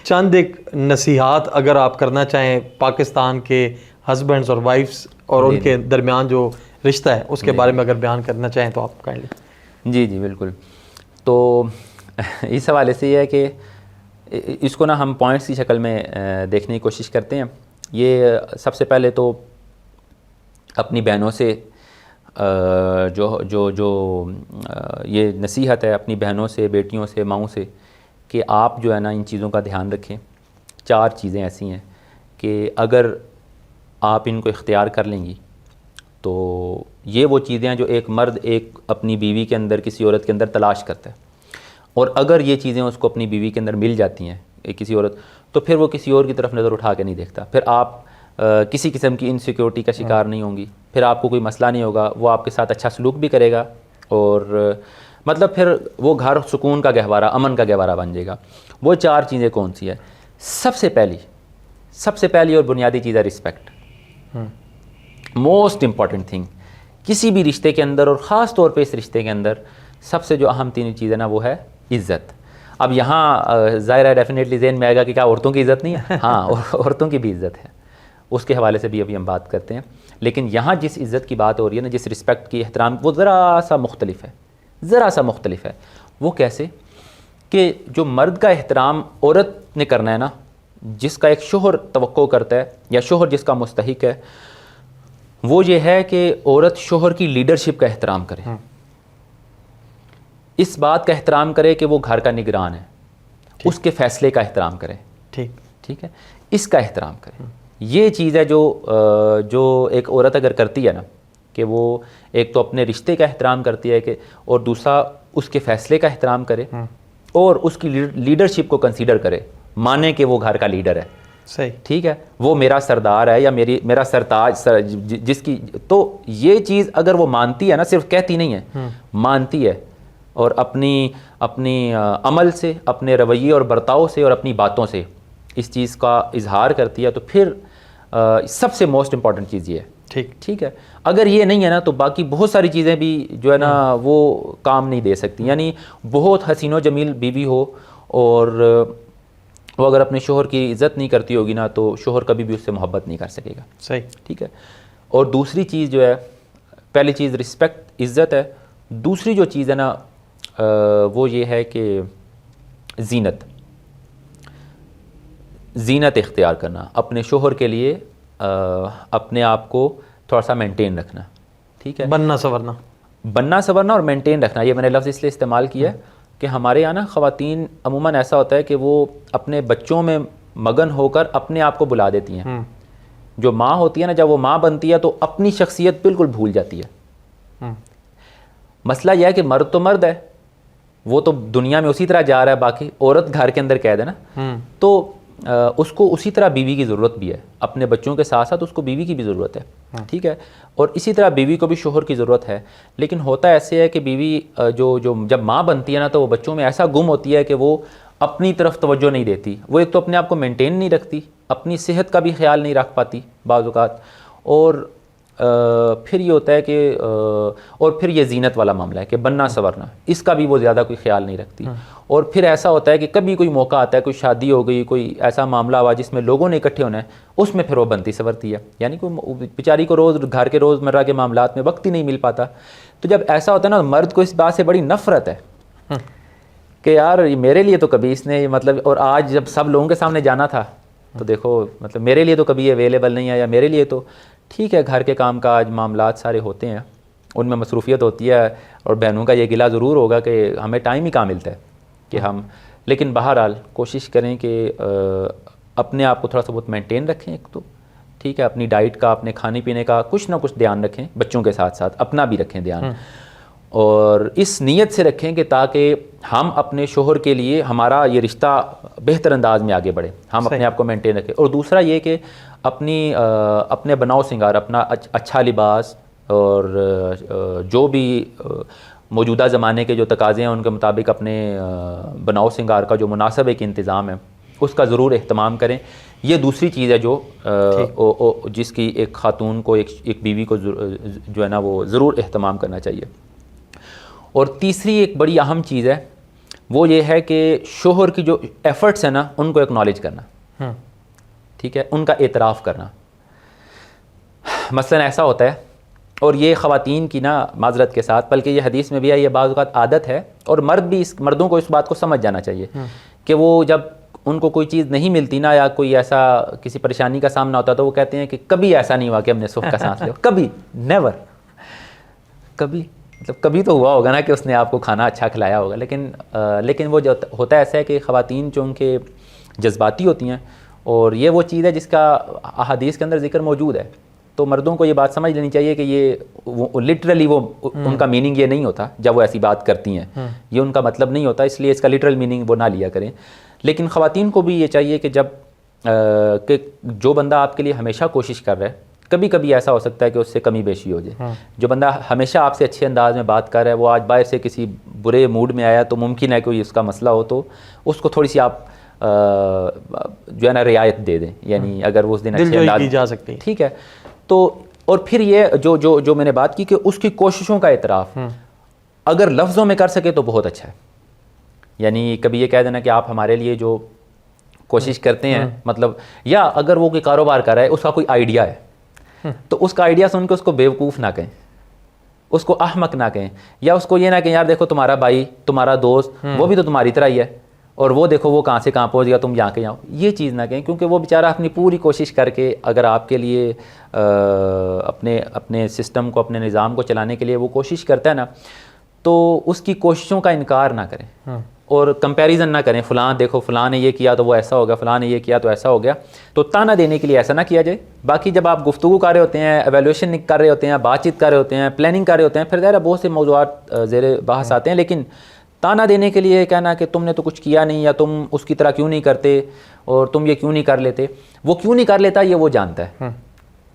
چند ایک نصیحات اگر آپ کرنا چاہیں پاکستان کے ہسبینڈز اور وائفس اور ان کے درمیان جو رشتہ ہے اس کے بارے میں اگر بیان کرنا چاہیں تو آپ کائنڈلی. جی بالکل. تو اس حوالے سے یہ ہے کہ اس کو نا ہم پوائنٹس کی شکل میں دیکھنے کی کوشش کرتے ہیں. یہ سب سے پہلے تو اپنی بہنوں سے جو یہ نصیحت ہے اپنی بہنوں سے، بیٹیوں سے، ماؤں سے کہ آپ جو ہے نا ان چیزوں کا دھیان رکھیں. 4 چیزیں ایسی ہیں کہ اگر آپ ان کو اختیار کر لیں گی تو یہ وہ چیزیں ہیں جو ایک مرد ایک اپنی بیوی کے اندر، کسی عورت کے اندر تلاش کرتا ہے. اور اگر یہ چیزیں اس کو اپنی بیوی کے اندر مل جاتی ہیں کسی عورت، تو پھر وہ کسی اور کی طرف نظر اٹھا کے نہیں دیکھتا. پھر آپ کسی قسم کی انسیکیورٹی کا شکار نہیں ہوں گی. پھر آپ کو کوئی مسئلہ نہیں ہوگا. وہ آپ کے ساتھ اچھا سلوک بھی کرے گا اور مطلب پھر وہ گھر سکون کا گہوارہ، امن کا گہوارہ بن جائے گا. وہ 4 چیزیں کون سی ہے؟ سب سے پہلی اور بنیادی چیز ہے رسپیکٹ. موسٹ امپورٹنٹ تھنگ کسی بھی رشتے کے اندر، اور خاص طور پہ اس رشتے کے اندر سب سے جو اہم 3 چیز ہے نا وہ ہے عزت. اب یہاں ظاہر ہے ڈیفینیٹلی ذہن میں آئے گا کہ کیا عورتوں کی عزت نہیں ہے؟ ہاں عورتوں کی بھی عزت ہے. اس کے حوالے سے بھی ابھی ہم بات کرتے ہیں. لیکن یہاں جس عزت کی بات ہو رہی ہے نا، جس رسپیکٹ کی، احترام، وہ ذرا سا مختلف ہے. وہ کیسے کہ جو مرد کا احترام عورت نے کرنا ہے نا، جس کا ایک شوہر توقع کرتا ہے یا شوہر جس کا مستحق ہے، وہ یہ ہے کہ عورت شوہر کی لیڈرشپ کا احترام کرے. اس بات کا احترام کرے کہ وہ گھر کا نگران ہے. اس کے فیصلے کا احترام کرے. ٹھیک ہے، اس کا احترام کرے. یہ چیز ہے جو ایک عورت اگر کرتی ہے نا، کہ وہ ایک تو اپنے رشتے کا احترام کرتی ہے کہ، اور دوسرا اس کے فیصلے کا احترام کرے اور اس کی لیڈرشپ کو کنسیڈر کرے، مانے کہ وہ گھر کا لیڈر ہے. صحیح. ٹھیک ہے، وہ میرا سردار ہے یا میرا سرتاج جس کی، تو یہ چیز اگر وہ مانتی ہے نا، صرف کہتی نہیں ہے، مانتی ہے، اور اپنی عمل سے، اپنے رویے اور برتاؤ سے اور اپنی باتوں سے اس چیز کا اظہار کرتی ہے، تو پھر سب سے موسٹ امپورٹنٹ چیز یہ ہے. ٹھیک ہے. اگر یہ نہیں ہے نا تو باقی بہت ساری چیزیں بھی جو ہے نا وہ کام نہیں دے سکتی. یعنی بہت حسین و جمیل بیوی ہو اور وہ اگر اپنے شوہر کی عزت نہیں کرتی ہوگی نا، تو شوہر کبھی بھی اس سے محبت نہیں کر سکے گا. صحیح. ٹھیک ہے. اور دوسری چیز جو ہے، پہلی چیز رسپیکٹ، عزت ہے. دوسری جو چیز ہے نا وہ یہ ہے کہ زینت اختیار کرنا، اپنے شوہر کے لیے اپنے آپ کو تھوڑا سا مینٹین رکھنا. ٹھیک ہے، بننا سورنا اور مینٹین رکھنا. یہ میں نے لفظ اس لیے استعمال کیا ہے کہ ہمارے یہاں نا خواتین عموماً ایسا ہوتا ہے کہ وہ اپنے بچوں میں مگن ہو کر اپنے آپ کو بلا دیتی ہیں. جو ماں ہوتی ہے نا، جب وہ ماں بنتی ہے تو اپنی شخصیت بالکل بھول جاتی ہے. مسئلہ یہ ہے کہ مرد تو مرد ہے، وہ تو دنیا میں اسی طرح جا رہا ہے. باقی عورت گھر کے اندر قید ہے نا، تو اس کو اسی طرح بیوی کی ضرورت بھی ہے. اپنے بچوں کے ساتھ ساتھ اس کو بیوی کی بھی ضرورت ہے. ٹھیک ہے. اور اسی طرح بیوی کو بھی شوہر کی ضرورت ہے. لیکن ہوتا ایسے ہے کہ بیوی جو جب ماں بنتی ہے نا، تو وہ بچوں میں ایسا گم ہوتی ہے کہ وہ اپنی طرف توجہ نہیں دیتی. وہ ایک تو اپنے آپ کو مینٹین نہیں رکھتی، اپنی صحت کا بھی خیال نہیں رکھ پاتی بعض اوقات، اور پھر یہ ہوتا ہے کہ اور پھر یہ زینت والا معاملہ ہے کہ بننا سورنا، اس کا بھی وہ زیادہ کوئی خیال نہیں رکھتی. اور پھر ایسا ہوتا ہے کہ کبھی کوئی موقع آتا ہے، کوئی شادی ہو گئی، کوئی ایسا معاملہ ہوا جس میں لوگوں نے اکٹھے ہونا ہے، اس میں پھر وہ بنتی سورتی ہے. یعنی کوئی بیچاری کو روز گھر کے روزمرہ کے معاملات میں وقت ہی نہیں مل پاتا. تو جب ایسا ہوتا ہے نا، مرد کو اس بات سے بڑی نفرت ہے کہ یار میرے لیے تو کبھی اس نے مطلب، اور آج جب سب لوگوں کے سامنے جانا تھا تو دیکھو مطلب میرے لیے تو کبھی اویلیبل نہیں ہے، یا میرے لیے تو ٹھیک ہے گھر کے کام کاج معاملات سارے ہوتے ہیں، ان میں مصروفیت ہوتی ہے. اور بہنوں کا یہ گلہ ضرور ہوگا کہ ہمیں ٹائم ہی کہاں ملتا ہے کہ ہم، لیکن بہرحال کوشش کریں کہ اپنے آپ کو تھوڑا سا بہت مینٹین رکھیں. ایک تو ٹھیک ہے، اپنی ڈائٹ کا، اپنے کھانے پینے کا کچھ نہ کچھ دھیان رکھیں، بچوں کے ساتھ ساتھ اپنا بھی رکھیں دھیان. اور اس نیت سے رکھیں کہ تاکہ ہم اپنے شوہر کے لیے ہمارا یہ رشتہ بہتر انداز میں آگے بڑھے، ہم اپنے آپ کو مینٹین رکھیں. اور دوسرا یہ کہ اپنے بناؤ سنگار، اپنا اچھا لباس، اور جو بھی موجودہ زمانے کے جو تقاضے ہیں ان کے مطابق اپنے بناؤ سنگار کا جو مناسب ایک انتظام ہے اس کا ضرور اہتمام کریں. یہ دوسری چیز ہے جو جس کی ایک خاتون کو، ایک بیوی کو جو ہے نا وہ ضرور اہتمام کرنا چاہیے. اور تیسری ایک بڑی اہم چیز ہے وہ یہ ہے کہ شوہر کی جو ایفرٹس ہیں نا ان کو ایکنالج کرنا، ٹھیک ہے، ان کا اعتراف کرنا. مثلا ایسا ہوتا ہے، اور یہ خواتین کی نا معذرت کے ساتھ، بلکہ یہ حدیث میں بھی ہے، یہ بعض اوقات عادت ہے، اور مردوں کو اس بات کو سمجھ جانا چاہیے کہ وہ جب ان کو کوئی چیز نہیں ملتی نا، یا کوئی ایسا کسی پریشانی کا سامنا ہوتا تو وہ کہتے ہیں کہ کبھی ایسا نہیں ہوا کہ ہم نے سکھ کا سانس لیا، کبھی، نیور، کبھی، مطلب کبھی تو ہوا ہوگا نا کہ اس نے آپ کو کھانا اچھا کھلایا ہوگا، لیکن وہ جو ہوتا ہے ایسا ہے کہ خواتین چونکہ جذباتی ہوتی ہیں، اور یہ وہ چیز ہے جس کا احادیث کے اندر ذکر موجود ہے، تو مردوں کو یہ بات سمجھ لینی چاہیے کہ یہ لٹرلی وہ ان کا میننگ یہ نہیں ہوتا جب وہ ایسی بات کرتی ہیں، یہ ان کا مطلب نہیں ہوتا، اس لیے اس کا لٹرل میننگ وہ نہ لیا کریں. لیکن خواتین کو بھی یہ چاہیے کہ جب کہ جو بندہ آپ کے لیے ہمیشہ کوشش کر رہا ہے، کبھی کبھی ایسا ہو سکتا ہے کہ اس سے کمی بیشی ہو جائے. جو بندہ ہمیشہ آپ سے اچھے انداز میں بات کر رہا ہے، وہ آج باہر سے کسی برے موڈ میں آیا تو ممکن ہے کوئی اس کا مسئلہ ہو، تو اس کو تھوڑی سی آپ جو ہے نا رعایت دے دیں، یعنی اگر وہ اس دن اچھے انداز جا سکتی، ٹھیک ہے. تو اور پھر یہ جو میں نے بات کی کہ اس کی کوششوں کا اعتراف اگر لفظوں میں کر سکے تو بہت اچھا ہے. یعنی کبھی یہ کہہ دینا کہ آپ ہمارے لیے جو کوشش کرتے ہیں، مطلب، یا اگر وہ کوئی کاروبار کر رہا ہے، اس کا کوئی آئیڈیا ہے، تو اس کا آئیڈیا سن کے اس کو بیوقوف نہ کہیں، اس کو احمق نہ کہیں، یا اس کو یہ نہ کہیں یار دیکھو تمہارا بھائی، تمہارا دوست، وہ بھی تو تمہاری طرح ہی ہے، اور وہ دیکھو وہ کہاں سے کہاں پہنچ گیا، تم یہاں کے یہاں. یہ چیز نہ کہیں، کیونکہ وہ بیچارہ اپنی پوری کوشش کر کے اگر آپ کے لیے اپنے سسٹم کو، اپنے نظام کو چلانے کے لیے وہ کوشش کرتا ہے نا، تو اس کی کوششوں کا انکار نہ کریں، اور کمپیریزن نہ کریں، فلاں دیکھو فلاں نے یہ کیا تو وہ ایسا ہو گیا، فلاں نے یہ کیا تو ایسا ہو گیا. تو تانا دینے کے لیے ایسا نہ کیا جائے. باقی جب آپ گفتگو کر رہے ہوتے ہیں، ایویلویشن کر رہے ہوتے ہیں، بات چیت کر رہے ہوتے ہیں، پلاننگ کر رہے ہوتے ہیں، پھر ظاہر بہت سے موضوعات زیر بحث آتے ہیں، لیکن تانا دینے کے لیے کہنا کہ تم نے تو کچھ کیا نہیں، یا تم اس کی طرح کیوں نہیں کرتے، اور تم یہ کیوں نہیں کر لیتے، وہ کیوں نہیں کر لیتا یہ وہ جانتا ہے،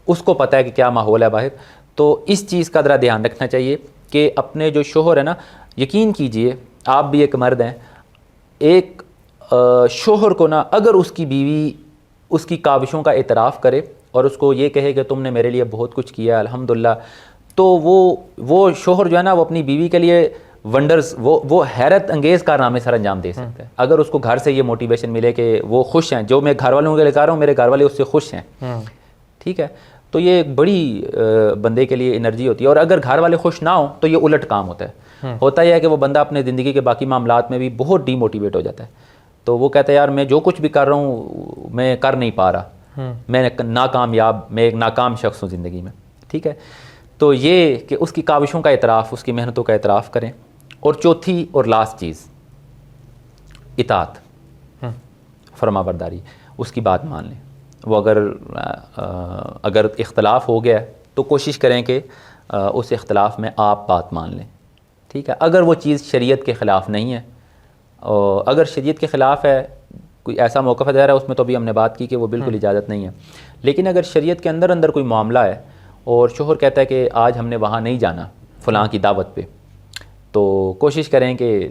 اس کو پتہ ہے کہ کیا ماحول ہے باہر. تو اس چیز کا ذرا دھیان رکھنا چاہیے کہ اپنے جو شوہر ہے نا، یقین کیجئے آپ بھی ایک مرد ہیں، ایک شوہر کو نا اگر اس کی بیوی اس کی کاوشوں کا اعتراف کرے اور اس کو یہ کہے کہ تم نے میرے لیے بہت کچھ کیا الحمدللہ، تو وہ شوہر جو ہے نا وہ اپنی بیوی کے لیے ونڈرز، وہ حیرت انگیز کارنامے سر انجام دے سکتا ہے، اگر اس کو گھر سے یہ موٹیویشن ملے کہ وہ خوش ہیں. جو میں گھر والوں کے لیے کہہ رہا ہوں، میرے گھر والے اس سے خوش ہیں، ٹھیک ہے، تو یہ ایک بڑی بندے کے لیے انرجی ہوتی ہے. اور اگر گھر والے خوش نہ ہوں تو یہ الٹ کام ہوتا ہے. ہوتا یہ ہے کہ وہ بندہ اپنے زندگی کے باقی معاملات میں بھی بہت ڈی موٹیویٹ ہو جاتا ہے. تو وہ کہتا ہے یار میں جو کچھ بھی کر رہا ہوں میں کر نہیں پا رہا، میں ایک ناکام شخص ہوں زندگی میں، ٹھیک ہے. تو یہ کہ اس کی کاوشوں کا اعتراف، اس کی محنتوں کا اعتراف کریں. اور چوتھی اور لاسٹ چیز، اطاعت، فرما برداری، اس کی بات مان لیں. وہ اگر اختلاف ہو گیا تو کوشش کریں کہ اس اختلاف میں آپ بات مان لیں، ٹھیک ہے. اگر وہ چیز شریعت کے خلاف نہیں ہے، اور اگر شریعت کے خلاف ہے، کوئی ایسا موقف ہے ظاہر ہے اس میں تو بھی ہم نے بات کی کہ وہ بالکل اجازت نہیں ہے. لیکن اگر شریعت کے اندر کوئی معاملہ ہے اور شوہر کہتا ہے کہ آج ہم نے وہاں نہیں جانا فلاں کی دعوت پہ، تو کوشش کریں کہ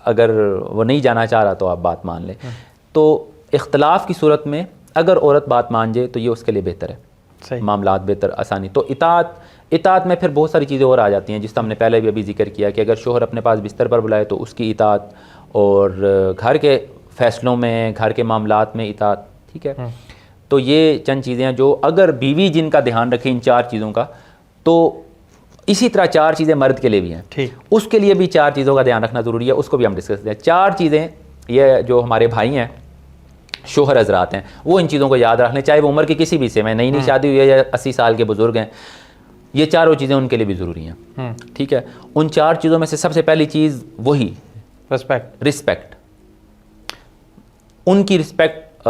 اگر وہ نہیں جانا چاہ رہا تو آپ بات مان لیں. تو اختلاف کی صورت میں اگر عورت بات مان جائے تو یہ اس کے لیے بہتر ہے، معاملات بہتر، آسانی. تو اطاعت میں پھر بہت ساری چیزیں اور آ جاتی ہیں جس کا ہم نے پہلے بھی ابھی ذکر کیا کہ اگر شوہر اپنے پاس بستر پر بلائے تو اس کی اطاعت، اور گھر کے فیصلوں میں، گھر کے معاملات میں اطاعت، ٹھیک ہے. تو یہ چند چیزیں ہیں جو اگر بیوی جن کا دھیان رکھے ان 4 چیزوں کا، تو اسی طرح 4 چیزیں مرد کے لیے بھی ہیں، اس کے لیے بھی 4 چیزوں کا دھیان رکھنا ضروری ہے. اس کو بھی ہم ڈسکس کرتے ہیں. 4 چیزیں یہ جو ہمارے بھائی ہیں، شوہر حضرات ہیں، وہ ان چیزوں کو یاد رکھ لیں، چاہے وہ عمر کی کسی بھی سے میں نئی شادی ہوئی ہے یا 80 سال کے بزرگ ہیں، یہ 4 چیزیں ان کے لیے بھی ضروری ہیں، ٹھیک ہے. ان 4 چیزوں میں سے سب سے پہلی چیز وہی رسپیکٹ، ان کی رسپیکٹ،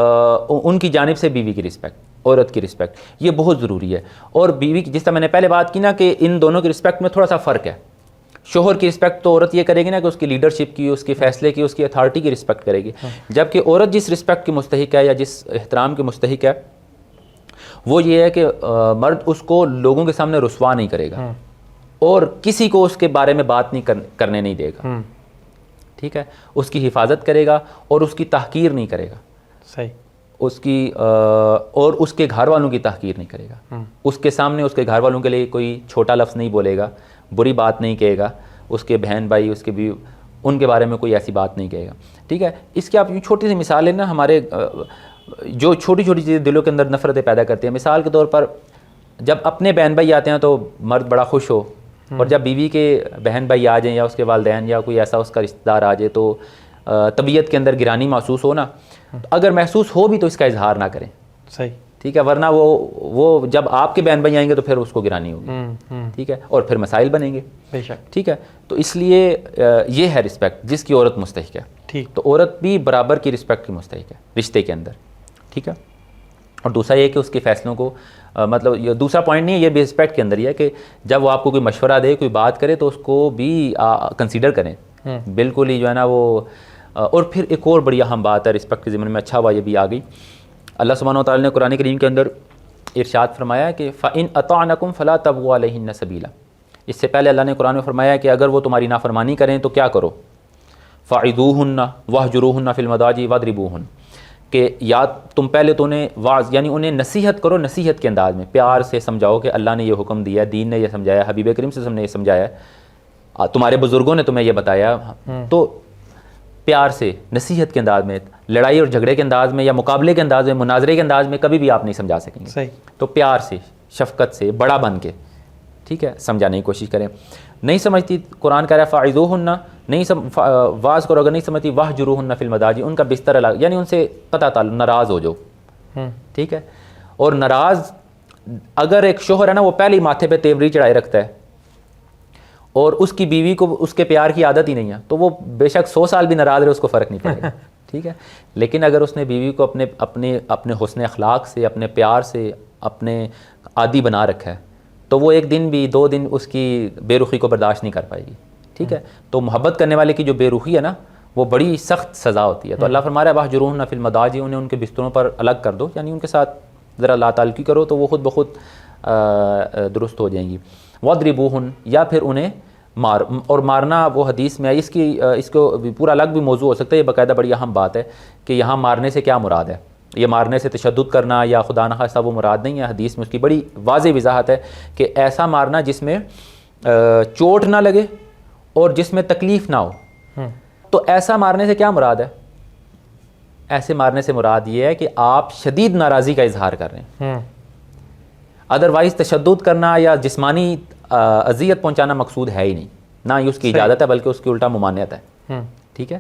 ان کی جانب سے بیوی کی رسپیکٹ، عورت کی رسپیکٹ، یہ بہت ضروری ہے. اور بیوی کی، جس طرح میں نے پہلے بات کی نا کہ ان دونوں کی رسپیکٹ میں تھوڑا سا فرق ہے. شوہر کی رسپیکٹ تو عورت یہ کرے گی نا کہ اس کی لیڈرشپ کی، اس کی فیصلے کی، اس کی اتھارٹی کی رسپیکٹ کرے گی، جبکہ عورت جس رسپیکٹ کی مستحق ہے یا جس احترام کی مستحق ہے وہ یہ ہے کہ مرد اس کو لوگوں کے سامنے رسوا نہیں کرے گا اور کسی کو اس کے بارے میں بات نہیں کرنے نہیں دے گا، ٹھیک ہے. اس کی حفاظت کرے گا اور اس کی تحقیر نہیں کرے گا، صحیح. اس کی اور اس کے گھر والوں کی تحقیر نہیں کرے گا. اس کے سامنے اس کے گھر والوں کے لیے کوئی چھوٹا لفظ نہیں بولے گا، بری بات نہیں کہے گا. اس کے بہن بھائی، اس کے بھی ان کے بارے میں کوئی ایسی بات نہیں کہے گا. ٹھیک ہے. اس کی آپ یوں چھوٹی سی مثال لینا, ہمارے جو چھوٹی چھوٹی چیزیں دلوں کے اندر نفرتیں پیدا کرتی ہیں. مثال کے طور پر جب اپنے بہن بھائی آتے ہیں تو مرد بڑا خوش ہو, اور جب بیوی کے بہن بھائی آ جائیں یا اس کے والدین یا کوئی ایسا اس کا رشتہ دار آ جائے تو طبیعت کے اندر گرانی محسوس ہو نا, اگر محسوس ہو بھی تو اس کا اظہار نہ کریں. صحیح. ٹھیک ہے. ورنہ وہ جب آپ کے بہن بھائی آئیں گے تو پھر اس کو گرانی ہوگی. ٹھیک ہے. اور پھر مسائل بنیں گے. بے شک. ٹھیک ہے. تو اس لیے یہ ہے رسپیکٹ جس کی عورت مستحق ہے. ٹھیک. تو عورت بھی برابر کی رسپیکٹ کی مستحق ہے رشتے کے اندر. ٹھیک ہے. اور دوسرا یہ کہ اس کے فیصلوں کو مطلب یہ دوسرا پوائنٹ نہیں ہے, یہ بھی رسپیکٹ کے اندر ہی ہے کہ جب وہ آپ کو کوئی مشورہ دے, کوئی بات کرے تو اس کو بھی کنسیڈر کریں. بالکل ہی جو ہے نا وہ. اور پھر ایک اور بڑی اہم بات ہے رسپیکٹ کے ضمن میں, اچھا ہوا یہ بھی آ گئی. اللہ سبحانہ و تعالیٰ نے قرآن کریم کے اندر ارشاد فرمایا کہ فَإِنْ أَطَعْنَكُمْ فَلَا تَبْغُوا عَلَيْهِنَّ سَبِيلًا. اس سے پہلے اللہ نے قرآن میں فرمایا کہ اگر وہ تمہاری نافرمانی کریں تو کیا کرو, فَعِذُوهُنَّ وَاهْجُرُوهُنَّ فِي الْمَضَاجِعِ وَاضْرِبُوهُنَّ, کہ یا تم پہلے تو انہیں واعظ یعنی انہیں نصیحت کرو, نصیحت کے انداز میں پیار سے سمجھاؤ کہ اللہ نے یہ حکم دیا ہے, دین نے یہ سمجھایا, حبیب کریم صلی اللہ علیہ وسلم نے یہ سمجھایا ہے, تمہارے بزرگوں نے تمہیں یہ بتایا. تو پیار سے نصیحت کے انداز میں, لڑائی اور جھگڑے کے انداز میں یا مقابلے کے انداز میں, مناظرے کے انداز میں کبھی بھی آپ نہیں سمجھا سکیں گے. صحیح. تو پیار سے, شفقت سے, بڑا بن کے, ٹھیک ہے, سمجھانے کی کوشش کریں. نہیں سمجھتی, قرآن کہہ رہا ہے فَعِذُوهُنَّ, نہیں واز کرو, اگر نہیں سمجھتی وَاهْجُرُوهُنَّ فِي الْمَضَاجِعِ, ان کا بستر الگ, یعنی ان سے قطع تعلق, ناراض ہو جاؤ. ٹھیک ہے. اور ناراض اگر ایک شوہر ہے نا, وہ پہلے ہی ماتھے پہ تیوری چڑھائے رکھتا ہے اور اس کی بیوی کو اس کے پیار کی عادت ہی نہیں ہے, تو وہ بے شک 100 سال بھی ناراض رہے, اس کو فرق نہیں پڑے گا. ٹھیک ہے. لیکن اگر اس نے بیوی کو اپنے حسن اخلاق سے, اپنے پیار سے, اپنے عادی بنا رکھا ہے, تو وہ ایک دن بھی 2 دن اس کی بے رخی کو برداشت نہیں کر پائے گی. ٹھیک ہے. تو محبت کرنے والے کی جو بے رخی ہے نا, وہ بڑی سخت سزا ہوتی ہے. تو اللہ فرما رہا ہے وَاهْجُرُوهُنَّ فِي الْمَضَاجِعِ, انہیں ان کے بستروں پر الگ کر دو, یعنی ان کے ساتھ ذرا لا تعلقی کرو تو وہ خود بخود درست ہو جائیں گی. وَاضْرِبُوهُنَّ, یا پھر انہیں اور مارنا وہ حدیث میں اس کو پورا الگ بھی موضوع ہو سکتا ہے, یہ باقاعدہ بڑی اہم بات ہے کہ یہاں مارنے سے کیا مراد ہے. یہ مارنے سے تشدد کرنا یا خدا نخواستہ وہ مراد نہیں ہے. حدیث میں اس کی بڑی واضح وضاحت ہے کہ ایسا مارنا جس میں چوٹ نہ لگے اور جس میں تکلیف نہ ہو. تو ایسا مارنے سے کیا مراد ہے؟ ایسے مارنے سے مراد یہ ہے کہ آپ شدید ناراضی کا اظہار کر رہے ہیں. ادروائز تشدد کرنا یا جسمانی اذیت پہنچانا مقصود ہے ہی نہیں, نہ ہی اس کی اجازت ہے بلکہ اس کی الٹا ممانعت ہے. ٹھیک ہے.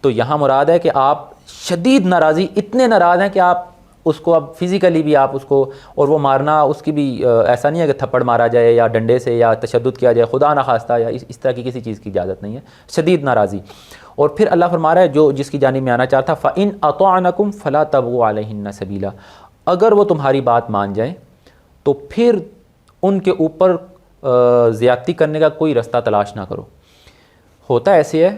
تو یہاں مراد ہے کہ آپ شدید ناراضی, اتنے ناراض ہیں کہ آپ اس کو اب فزیکلی بھی آپ اس کو, اور وہ مارنا اس کی بھی ایسا نہیں ہے کہ تھپڑ مارا جائے یا ڈنڈے سے یا تشدد کیا جائے, خدا نخواستہ, یا اس طرح کی کسی چیز کی اجازت نہیں ہے. شدید ناراضی. اور پھر اللہ فرما رہا ہے جو جس کی جانب میں آنا چاہتا, فَإِنْ أَطَعْنَكُمْ فَلَا تَبْغُوا عَلَيْهِنَّ سَبِيلًا, اگر وہ تمہاری بات مان جائیں تو پھر ان کے اوپر زیادتی کرنے کا کوئی رستہ تلاش نہ کرو. ہوتا ایسے ہے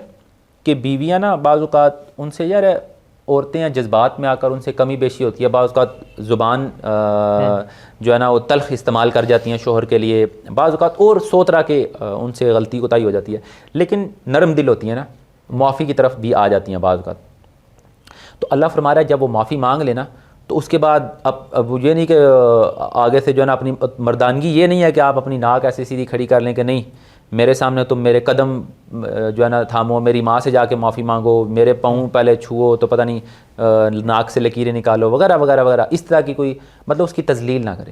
کہ بیویاں نا بعض اوقات ان سے, یار عورتیں ہیں جذبات میں آ کر ان سے کمی بیشی ہوتی ہے, بعض اوقات زبان جو ہے نا وہ تلخ استعمال کر جاتی ہیں شوہر کے لیے, بعض اوقات اور 100 طرح کے ان سے غلطی کوتاہی ہو جاتی ہے, لیکن نرم دل ہوتی ہیں نا, معافی کی طرف بھی آ جاتی ہیں بعض اوقات. تو اللہ فرما رہا ہے جب وہ معافی مانگ لینا تو اس کے بعد اب یہ نہیں کہ آگے سے جو ہے نا اپنی مردانگی یہ نہیں ہے کہ آپ اپنی ناک ایسی سیدھی کھڑی کر لیں کہ نہیں میرے سامنے تم میرے قدم جو ہے نا تھامو, میری ماں سے جا کے معافی مانگو, میرے پاؤں پہلے چھوؤ تو پتہ نہیں ناک سے لکیریں نکالو وغیرہ وغیرہ وغیرہ. اس طرح کی کوئی مطلب اس کی تذلیل نہ کرے.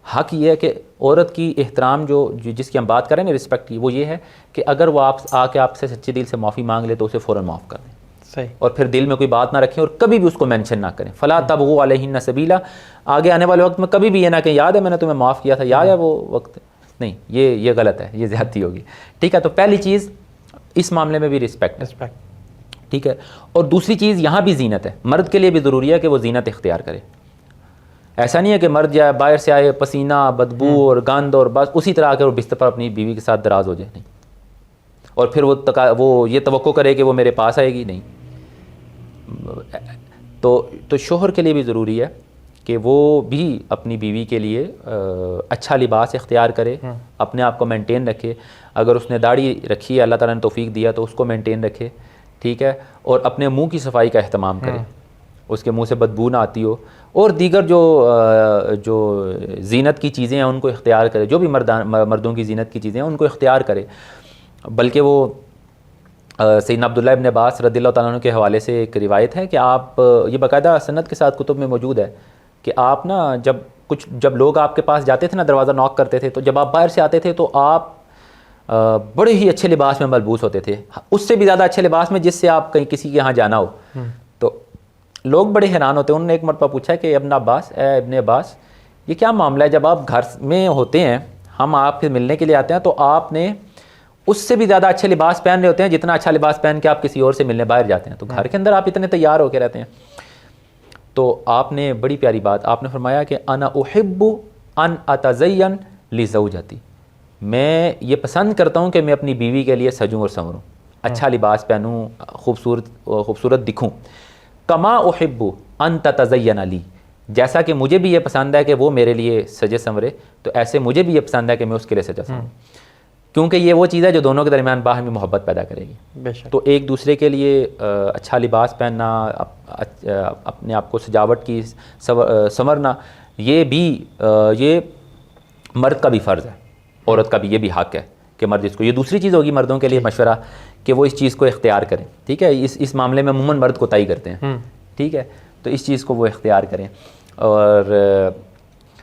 حق یہ ہے کہ عورت کی احترام جس کی ہم بات کریں نا رسپیکٹ کی, وہ یہ ہے کہ اگر وہ آ کے آپ سے سچے دل سے معافی مانگ لے تو اسے فوراً معاف کر دیں. صحیح. اور پھر دل میں کوئی بات نہ رکھیں اور کبھی بھی اس کو مینشن نہ کریں. فلا تبغوا علیہن سبیلا, آگے آنے والے وقت میں کبھی بھی یہ نہ کہیں یاد ہے میں نے تمہیں معاف کیا تھا, یاد ہے وہ وقت, نہیں, یہ غلط ہے, یہ زیادتی ہوگی. ٹھیک ہے. تو پہلی چیز اس معاملے میں بھی رسپیکٹ. ٹھیک ہے. اور دوسری چیز یہاں بھی زینت ہے, مرد کے لیے بھی ضروری ہے کہ وہ زینت اختیار کرے. ایسا نہیں ہے کہ مرد جائے باہر سے آئے پسینہ بدبو اور گند اور بس اسی طرح آ کر وہ بستر پر اپنی بیوی کے ساتھ دراز ہو جائے, نہیں, اور پھر وہ یہ توقع کرے کہ وہ میرے پاس آئے گی, نہیں. تو شوہر کے لیے بھی ضروری ہے کہ وہ بھی اپنی بیوی کے لیے اچھا لباس اختیار کرے, اپنے آپ کو مینٹین رکھے. اگر اس نے داڑھی رکھی ہے, اللہ تعالیٰ نے توفیق دیا تو اس کو مینٹین رکھے. ٹھیک ہے. اور اپنے منہ کی صفائی کا اہتمام کرے, اس کے منہ سے بدبو نہ آتی ہو. اور دیگر جو زینت کی چیزیں ہیں ان کو اختیار کرے, جو بھی مردوں کی زینت کی چیزیں ہیں ان کو اختیار کرے. بلکہ وہ سیدنا عبداللہ ابن عباس رضی اللہ تعالیٰ عنہ کے حوالے سے ایک روایت ہے کہ آپ، یہ باقاعدہ سند کے ساتھ کتب میں موجود ہے کہ آپ نا جب لوگ آپ کے پاس جاتے تھے نا، دروازہ نوک کرتے تھے، تو جب آپ باہر سے آتے تھے تو آپ بڑے ہی اچھے لباس میں ملبوس ہوتے تھے، اس سے بھی زیادہ اچھے لباس میں جس سے آپ کہیں کسی کے یہاں جانا ہو. تو لوگ بڑے حیران ہوتے ہیں. انہوں نے ایک مرتبہ پوچھا کہ ابن عباس یہ کیا معاملہ ہے، جب آپ گھر میں ہوتے ہیں، ہم آپ سے ملنے کے لیے آتے ہیں، تو آپ نے اس سے بھی زیادہ اچھے لباس پہن رہے ہوتے ہیں جتنا اچھا لباس پہن کے آپ کسی اور سے ملنے باہر جاتے ہیں، تو گھر کے اندر آپ اتنے تیار ہو کے رہتے ہیں. تو آپ نے بڑی پیاری بات آپ نے فرمایا کہ انا احب ان اتزین لزوجتی، میں یہ پسند کرتا ہوں کہ میں اپنی بیوی کے لیے سجوں اور سنوروں، اچھا لباس پہنوں، خوبصورت دکھوں. کما احب ان تتزین لی، جیسا کہ مجھے بھی یہ پسند ہے کہ وہ میرے لیے سجے سنورے، تو ایسے مجھے بھی یہ پسند ہے کہ میں اس کے لیے سجا سنوروں، کیونکہ یہ وہ چیز ہے جو دونوں کے درمیان باہمی محبت پیدا کرے گی. تو ایک دوسرے کے لیے اچھا لباس پہننا، اپنے آپ کو سجاوٹ کی سنورنا، یہ مرد کا بھی فرض ہے، عورت کا بھی یہ بھی حق ہے کہ مرد اس کو، یہ دوسری چیز ہوگی مردوں کے لیے مشورہ کہ وہ اس چیز کو اختیار کریں. ٹھیک ہے، اس معاملے میں عموماً مرد کوتاہی کرتے ہیں. ٹھیک ہے، تو اس چیز کو وہ اختیار کریں. اور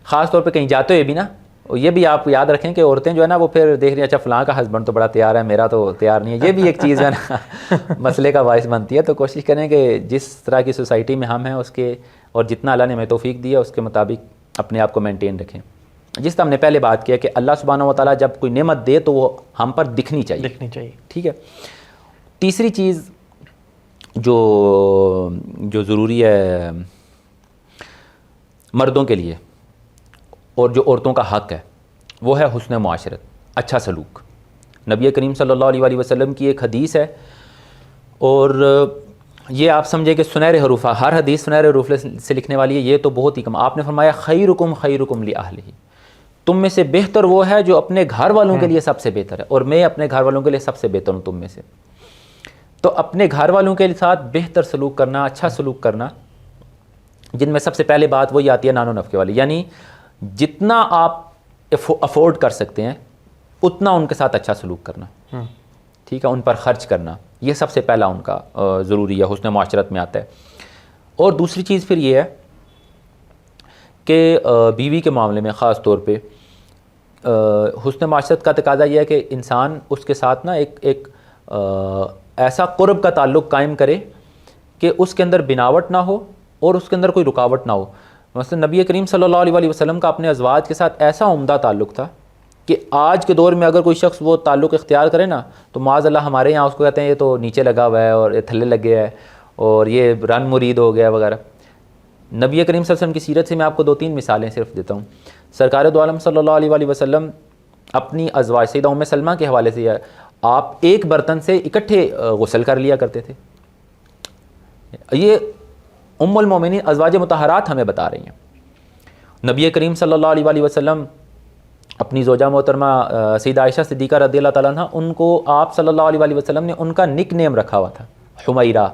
خاص طور پہ کہیں جاتے ہوئے بھی نا، یہ بھی آپ یاد رکھیں کہ عورتیں جو ہے نا وہ پھر دیکھ رہی ہیں اچھا فلاں کا ہسبینڈ تو بڑا تیار ہے، میرا تو تیار نہیں ہے، یہ بھی ایک چیز ہے نا مسئلے کا باعث بنتی ہے. تو کوشش کریں کہ جس طرح کی سوسائٹی میں ہم ہیں اس کے، اور جتنا اللہ نے ہمیں توفیق دی ہے اس کے مطابق اپنے آپ کو مینٹین رکھیں. جس طرح ہم نے پہلے بات کیا کہ اللہ سبحانہ و تعالیٰ جب کوئی نعمت دے تو وہ ہم پر دکھنی چاہیے. ٹھیک ہے. تیسری چیز جو ضروری ہے مردوں کے لیے اور جو عورتوں کا حق ہے وہ ہے حسن معاشرت، اچھا سلوک. نبی کریم صلی اللہ علیہ وسلم کی ایک حدیث ہے، اور یہ آپ سمجھے کہ سنہرے حروف، ہر حدیث سنہرے حروف سے لکھنے والی ہے، یہ تو بہت ہی کم. آپ نے فرمایا خیرکم خیرکم لأہلہ، تم میں سے بہتر وہ ہے جو اپنے گھر والوں کے لیے سب سے بہتر ہے، اور میں اپنے گھر والوں کے لیے سب سے بہتر ہوں تم میں سے. تو اپنے گھر والوں کے ساتھ بہتر سلوک کرنا، اچھا سلوک کرنا، جن میں سب سے پہلے بات وہی آتی ہے نان و نفقے والی، یعنی جتنا آپ افورڈ کر سکتے ہیں اتنا ان کے ساتھ اچھا سلوک کرنا. ٹھیک ہے، ان پر خرچ کرنا، یہ سب سے پہلا ان کا ضروری ہے، حسن معاشرت میں آتا ہے. اور دوسری چیز پھر یہ ہے کہ بیوی کے معاملے میں خاص طور پہ حسن معاشرت کا تقاضا یہ ہے کہ انسان اس کے ساتھ نا ایک ایسا قرب کا تعلق قائم کرے کہ اس کے اندر بناوٹ نہ ہو اور اس کے اندر کوئی رکاوٹ نہ ہو. مثلا نبی کریم صلی اللہ علیہ وسلم کا اپنے ازواج کے ساتھ ایسا عمدہ تعلق تھا کہ آج کے دور میں اگر کوئی شخص وہ تعلق اختیار کرے نا تو معاذ اللہ ہمارے یہاں اس کو کہتے ہیں یہ تو نیچے لگا ہوا ہے اور یہ تھلے لگ گیا ہے اور یہ رن مرید ہو گیا وغیرہ. نبی کریم صلی اللہ علیہ وسلم کی سیرت سے میں آپ کو 2-3 مثالیں صرف دیتا ہوں. سرکار دو عالم صلی اللہ علیہ وسلم اپنی ازواج سیدہ ام سلمہ کے حوالے سے آپ ایک برتن سے اکٹھے غسل کر لیا کرتے تھے. یہ ام المومنین ازواج مطہرات ہمیں بتا رہی ہیں. نبی کریم صلی اللہ علیہ وسلم اپنی زوجہ محترمہ سیدہ عائشہ صدیقہ رضی اللہ تعالیٰ عنہ، ان کو آپ صلی اللہ علیہ وسلم نے ان کا نک نیم رکھا ہوا تھا حمیرہ.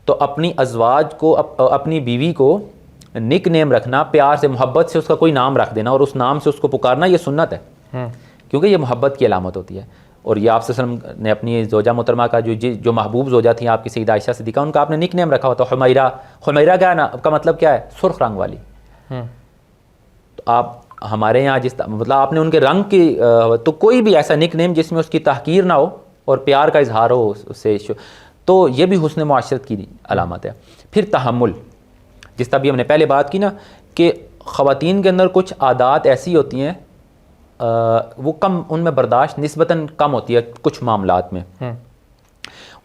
تو اپنی ازواج کو، اپنی بیوی کو نک نیم رکھنا، پیار سے محبت سے اس کا کوئی نام رکھ دینا اور اس نام سے اس کو پکارنا، یہ سنت ہے کیونکہ یہ محبت کی علامت ہوتی ہے. اور یہ آپ صلی اللہ علیہ وسلم نے اپنی زوجہ محترمہ کا جو محبوب زوجہ تھیں آپ کی سیدہ عائشہ صدیقہ، ان کا آپ نے نک نیم رکھا ہوا تھا حمیرہ. حمیرہ کیا ہے نا، کا مطلب کیا ہے؟ سرخ رنگ والی. تو آپ ہمارے یہاں مطلب آپ نے ان کے رنگ کی، تو کوئی بھی ایسا نک نیم جس میں اس کی تحقیر نہ ہو اور پیار کا اظہار ہو اس سے، تو یہ بھی حسن معاشرت کی علامت ہے. پھر تحمل، جس طرح بھی ہم نے پہلے بات کی نا کہ خواتین کے اندر کچھ عادات ایسی ہوتی ہیں وہ کم، ان میں برداشت نسبتاً کم ہوتی ہے کچھ معاملات میں،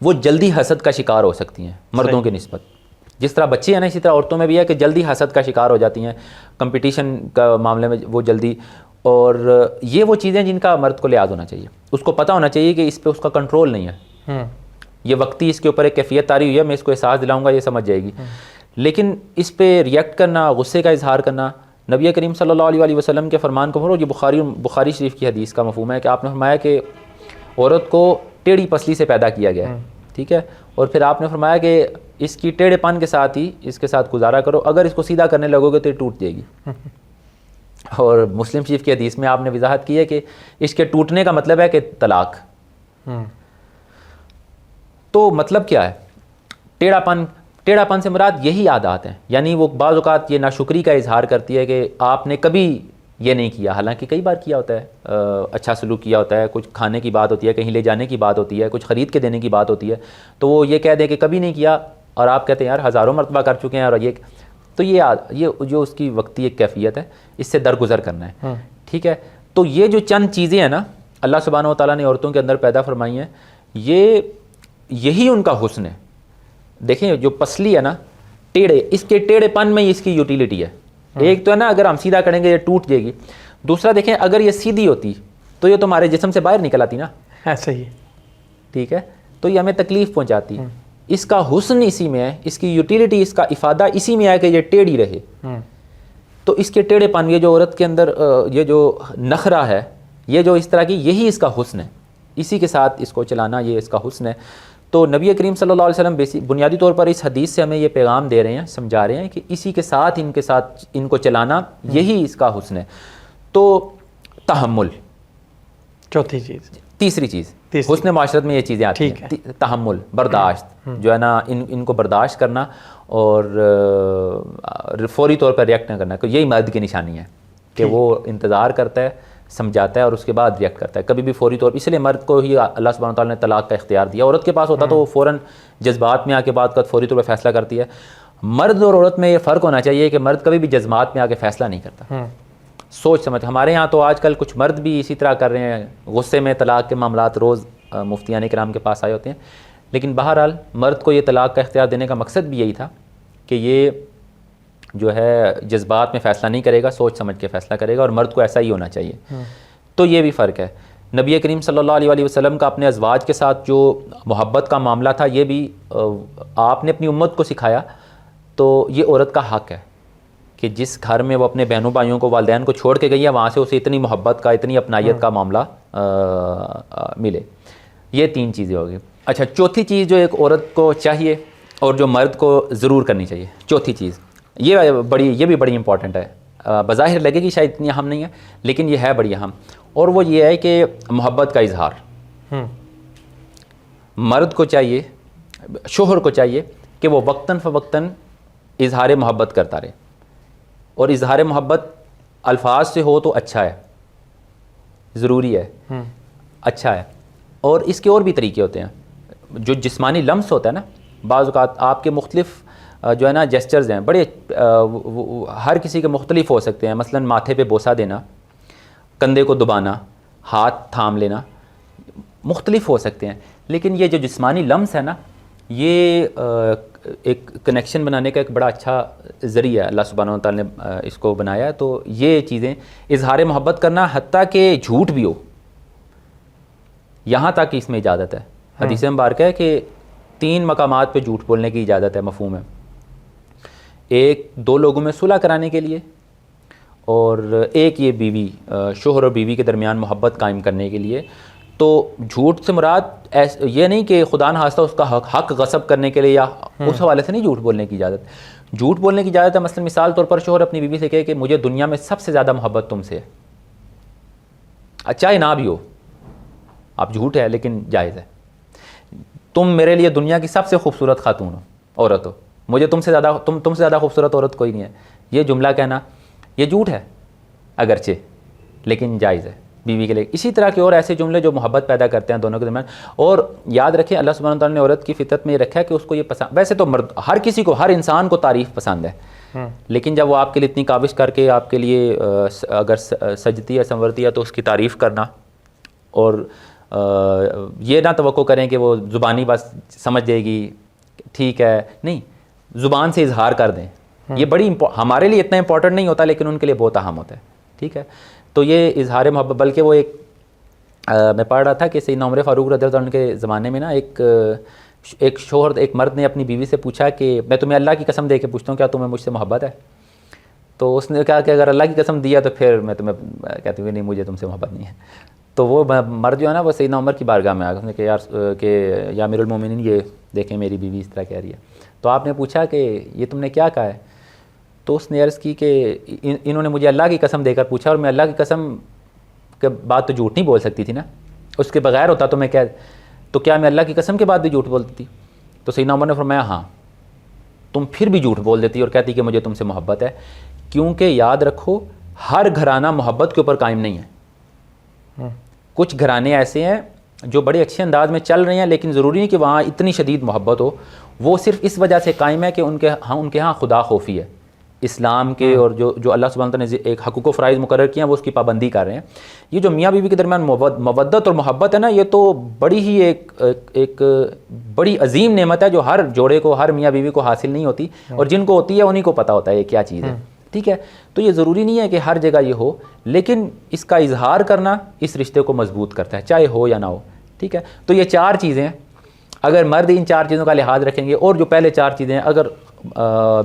وہ جلدی حسد کا شکار ہو سکتی ہیں مردوں کے نسبت. جس طرح بچے ہیں نا اسی طرح عورتوں میں بھی ہے کہ جلدی حسد کا شکار ہو جاتی ہیں کمپٹیشن کا معاملے میں، وہ جلدی. اور یہ وہ چیزیں جن کا مرد کو لحاظ ہونا چاہیے، اس کو پتہ ہونا چاہیے کہ اس پہ اس کا کنٹرول نہیں ہے. یہ وقتی اس کے اوپر ایک کیفیت طاری ہوئی ہے، میں اس کو احساس دلاؤں گا یہ سمجھ جائے گی. لیکن اس پہ ریئیکٹ کرنا، غصے کا اظہار کرنا، نبی کریم صلی اللہ علیہ وسلم کے فرمان کو پڑھو. یہ بخاری شریف کی حدیث کا مفہوم ہے کہ آپ نے فرمایا کہ عورت کو ٹیڑھی پسلی سے پیدا کیا گیا ہے. ٹھیک ہے، اور پھر آپ نے فرمایا کہ اس کی ٹیڑھے پن کے ساتھ ہی اس کے ساتھ گزارا کرو، اگر اس کو سیدھا کرنے لگو گے تو یہ ٹوٹ جائے گی. اور مسلم شریف کی حدیث میں آپ نے وضاحت کی ہے کہ اس کے ٹوٹنے کا مطلب ہے کہ طلاق. تو مطلب کیا ہے؟ ٹیڑھا پن سے مراد یہی عادات ہیں. یعنی وہ بعض اوقات یہ ناشکری کا اظہار کرتی ہے کہ آپ نے کبھی یہ نہیں کیا، حالانکہ کئی بار کیا ہوتا ہے، اچھا سلوک کیا ہوتا ہے، کچھ کھانے کی بات ہوتی ہے، کہیں لے جانے کی بات ہوتی ہے، کچھ خرید کے دینے کی بات ہوتی ہے، تو وہ یہ کہہ دیں کہ کبھی نہیں کیا، اور آپ کہتے ہیں یار ہزاروں مرتبہ کر چکے ہیں. اور یہ تو یہ جو اس کی وقتی ایک کیفیت ہے، اس سے درگزر کرنا ہے. ٹھیک ہے، تو یہ جو چند چیزیں ہیں نا اللہ سبحانہ و تعالیٰ نے عورتوں کے اندر پیدا فرمائی ہیں، یہی ان کا حسن ہے. دیکھیں جو پسلی ہے نا، ٹیڑھے، اس کے ٹیڑھے پن میں اس کی یوٹیلیٹی ہے. ایک تو ہے نا اگر ہم سیدھا کریں گے یہ ٹوٹ جائے گی. دوسرا دیکھیں اگر یہ سیدھی ہوتی تو یہ تمہارے جسم سے باہر نکل آتی نا. صحیح. ٹھیک ہے، تو یہ ہمیں تکلیف پہنچاتی. اس کا حسن اسی میں ہے، اس کی یوٹیلیٹی، اس کا افادہ اسی میں ہے کہ یہ ٹیڑھی رہے. تو اس کے ٹیڑھے پن، یہ جو عورت کے اندر یہ جو نخرہ ہے، یہ جو اس طرح کی، یہی اس کا حسن ہے. اسی کے ساتھ اس کو چلانا یہ اس کا حسن ہے. تو نبی کریم صلی اللہ علیہ وسلم بنیادی طور پر اس حدیث سے ہمیں یہ پیغام دے رہے ہیں، سمجھا رہے ہیں کہ اسی کے ساتھ ان کو چلانا یہی اس کا حسن ہے. تو تحمل چوتھی چیز. تیسری چیز حسن معاشرت میں یہ چیزیں آتی ہیں. تحمل، برداشت، جو ہے نا ان کو برداشت کرنا اور فوری طور پر ریئیکٹ نہ کرنا. یہی مرد کی نشانی ہے کہ وہ انتظار کرتا ہے، سمجھاتا ہے اور اس کے بعد ریئیکٹ کرتا ہے. کبھی بھی فوری طور، اس لیے مرد کو ہی اللہ سبحانہ و تعالیٰ نے طلاق کا اختیار دیا. عورت کے پاس ہوتا تو وہ فوراً جذبات میں آ کے بات کا فوری طور پر فیصلہ کرتی ہے. مرد اور عورت میں یہ فرق ہونا چاہیے کہ مرد کبھی بھی جذبات میں آ کے فیصلہ نہیں کرتا، سوچ سمجھ. ہمارے یہاں تو آج کل کچھ مرد بھی اسی طرح کر رہے ہیں، غصے میں طلاق کے معاملات روز مفتیان کرام کے پاس آئے ہوتے ہیں. لیکن بہرحال مرد کو یہ طلاق کا اختیار دینے کا مقصد بھی یہی تھا کہ یہ جو ہے جذبات میں فیصلہ نہیں کرے گا، سوچ سمجھ کے فیصلہ کرے گا، اور مرد کو ایسا ہی ہونا چاہیے. تو یہ بھی فرق ہے. نبی کریم صلی اللہ علیہ وسلم کا اپنے ازواج کے ساتھ جو محبت کا معاملہ تھا، یہ بھی آپ نے اپنی امت کو سکھایا. تو یہ عورت کا حق ہے کہ جس گھر میں وہ اپنے بہنوں بھائیوں کو، والدین کو چھوڑ کے گئی ہے، وہاں سے اسے اتنی محبت کا، اتنی اپنائیت کا معاملہ ملے. یہ تین چیزیں ہوگی. اچھا، چوتھی چیز جو ایک عورت کو چاہیے اور جو مرد کو ضرور کرنی چاہیے، چوتھی چیز یہ بھی بڑی امپورٹنٹ ہے. بظاہر لگے گی شاید اتنی اہم نہیں ہے، لیکن یہ ہے بڑی اہم، اور وہ یہ ہے کہ محبت کا اظہار. مرد کو چاہیے، شوہر کو چاہیے کہ وہ وقتاً فوقتاً اظہار محبت کرتا رہے. اور اظہار محبت الفاظ سے ہو تو اچھا ہے، ضروری ہے، اچھا ہے. اور اس کے اور بھی طریقے ہوتے ہیں. جو جسمانی لمس ہوتا ہے نا، بعض اوقات آپ کے مختلف جو ہے نا جیسچرز ہیں، بڑے ہر کسی کے مختلف ہو سکتے ہیں. مثلا ماتھے پہ بوسہ دینا، کندھے کو دبانا، ہاتھ تھام لینا، مختلف ہو سکتے ہیں. لیکن یہ جو جسمانی لمس ہے نا، یہ ایک کنیکشن بنانے کا ایک بڑا اچھا ذریعہ ہے. اللہ سبحانہ و تعالیٰ نے اس کو بنایا ہے. تو یہ چیزیں اظہار محبت کرنا، حتیٰ کہ جھوٹ بھی ہو، یہاں تک کہ اس میں اجازت ہے. حدیث مبارکہ ہے کہ 3 مقامات پہ جھوٹ بولنے کی اجازت ہے، مفہوم ہے. ایک، 2 لوگوں میں صلح کرانے کے لیے، اور ایک یہ بیوی، شوہر اور بیوی کے درمیان محبت قائم کرنے کے لیے. تو جھوٹ سے مراد یہ نہیں کہ خدا نخواستہ اس کا حق غصب کرنے کے لیے، یا اس حوالے سے نہیں جھوٹ بولنے کی اجازت. جھوٹ بولنے کی اجازت ہے مثلا مثال طور پر شوہر اپنی بیوی سے کہے کہ مجھے دنیا میں سب سے زیادہ محبت تم سے ہے، چاہے نہ بھی ہو، اب جھوٹ ہے لیکن جائز ہے. تم میرے لیے دنیا کی سب سے خوبصورت خاتون ہو، عورت ہو، مجھے تم سے زیادہ خوبصورت عورت کوئی نہیں ہے. یہ جملہ کہنا یہ جھوٹ ہے اگرچہ، لیکن جائز ہے بیوی کے لیے. اسی طرح کے اور ایسے جملے جو محبت پیدا کرتے ہیں دونوں کے درمیان. اور یاد رکھیں اللہ سبحانہ تعالیٰ نے عورت کی فطرت میں یہ رکھا ہے کہ اس کو یہ پسند، ویسے تو مرد ہر کسی کو، ہر انسان کو تعریف پسند ہے، لیکن جب وہ آپ کے لیے اتنی کاوش کر کے آپ کے لیے اگر سجتی ہے، سنورتی ہے، تو اس کی تعریف کرنا. اور یہ نہ توقع کریں کہ وہ زبانی بس سمجھ جائے گی، ٹھیک ہے، نہیں، زبان سے اظہار کر دیں. یہ بڑی ہمارے لیے اتنا امپورٹنٹ نہیں ہوتا، لیکن ان کے لیے بہت اہم ہوتا ہے. ٹھیک ہے، تو یہ اظہار محبت. بلکہ وہ میں پڑھ رہا تھا کہ سیدنا عمر فاروق رضی اللہ عنہ کے زمانے میں نا ایک شوہر، ایک مرد نے اپنی بیوی سے پوچھا کہ میں تمہیں اللہ کی قسم دے کے پوچھتا ہوں کیا تمہیں مجھ سے محبت ہے؟ تو اس نے کہا کہ اگر اللہ کی قسم دیا تو پھر میں تمہیں کہتی ہوں نہیں، مجھے تم سے محبت نہیں ہے. تو وہ مرد جو ہے نا وہ سیدنا عمر کی بارگاہ میں آ گیا. اس نے کہ یا امیر المومنین، یہ دیکھیں میری بیوی اس طرح کہہ رہی ہے. تو آپ نے پوچھا کہ یہ تم نے کیا کہا ہے؟ تو اس نے عرض کی کہ انہوں نے مجھے اللہ کی قسم دے کر پوچھا، اور میں اللہ کی قسم کے بعد تو جھوٹ نہیں بول سکتی تھی نا، اس کے بغیر ہوتا تو میں کہہ. تو کیا میں اللہ کی قسم کے بعد بھی جھوٹ بولتی تھی؟ تو سیدنا عمر نے فرمایا ہاں، تم پھر بھی جھوٹ بول دیتی اور کہتی کہ مجھے تم سے محبت ہے، کیونکہ یاد رکھو ہر گھرانہ محبت کے اوپر قائم نہیں ہے. کچھ گھرانے ایسے ہیں جو بڑے اچھے انداز میں چل رہے ہیں، لیکن ضروری نہیں کہ وہاں اتنی شدید محبت ہو. وہ صرف اس وجہ سے قائم ہے کہ ان کے ہاں خدا خوفی ہے اسلام کے، اور جو اللہ سبحانہ تعالیٰ نے ایک حقوق و فرائض مقرر کیا ہیں وہ اس کی پابندی کر رہے ہیں. یہ جو میاں بیوی کے درمیان مودت اور محبت ہے نا، یہ تو بڑی ہی ایک بڑی عظیم نعمت ہے جو ہر جوڑے کو، ہر میاں بیوی کو حاصل نہیں ہوتی، اور جن کو ہوتی ہے انہی کو پتہ ہوتا ہے یہ کیا چیز ہے. ٹھیک ہے، تو یہ ضروری نہیں ہے کہ ہر جگہ یہ ہو، لیکن اس کا اظہار کرنا اس رشتے کو مضبوط کرتا ہے، چاہے ہو یا نہ ہو. ٹھیک ہے، تو یہ 4 چیزیں، اگر مرد ان 4 چیزوں کا لحاظ رکھیں گے، اور جو پہلے 4 چیزیں اگر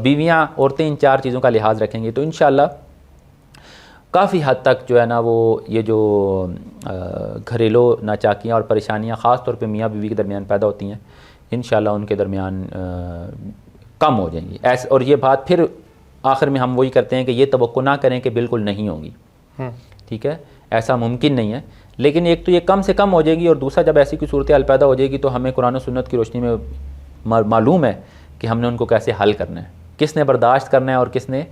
بیویاں عورتیں ان 4 چیزوں کا لحاظ رکھیں گے، تو انشاءاللہ کافی حد تک جو ہے نا وہ یہ جو گھریلو ناچاکیاں اور پریشانیاں خاص طور پہ میاں بیوی کے درمیان پیدا ہوتی ہیں، انشاءاللہ ان کے درمیان کم ہو جائیں گی. اور یہ بات پھر آخر میں ہم وہی کرتے ہیں کہ یہ توقع نہ کریں کہ بالکل نہیں ہوں گی. ٹھیک ہے، ایسا ممکن نہیں ہے، لیکن ایک تو یہ کم سے کم ہو جائے گی، اور دوسرا جب ایسی کوئی صورتحال پیدا ہو جائے گی تو ہمیں قرآن و سنت کی روشنی میں معلوم ہے کہ ہم نے ان کو کیسے حل کرنا ہے، کس نے برداشت کرنا ہے اور کس نے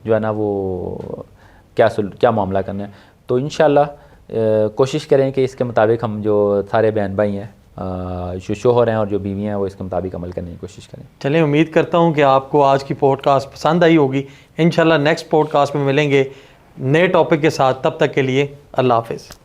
جو ہے نا وہ کیا معاملہ کرنا ہے. تو انشاءاللہ کوشش کریں کہ اس کے مطابق ہم جو سارے بہن بھائی ہیں، جو شوہر ہیں اور جو بیویاں ہیں، وہ اس کے مطابق عمل کرنے کی کوشش کریں. چلیں، امید کرتا ہوں کہ آپ کو آج کی پوڈ کاسٹ پسند آئی ہوگی. انشاءاللہ نیکسٹ پوڈ کاسٹ میں ملیں گے نئے ٹاپک کے ساتھ. تب تک کے لیے اللہ حافظ.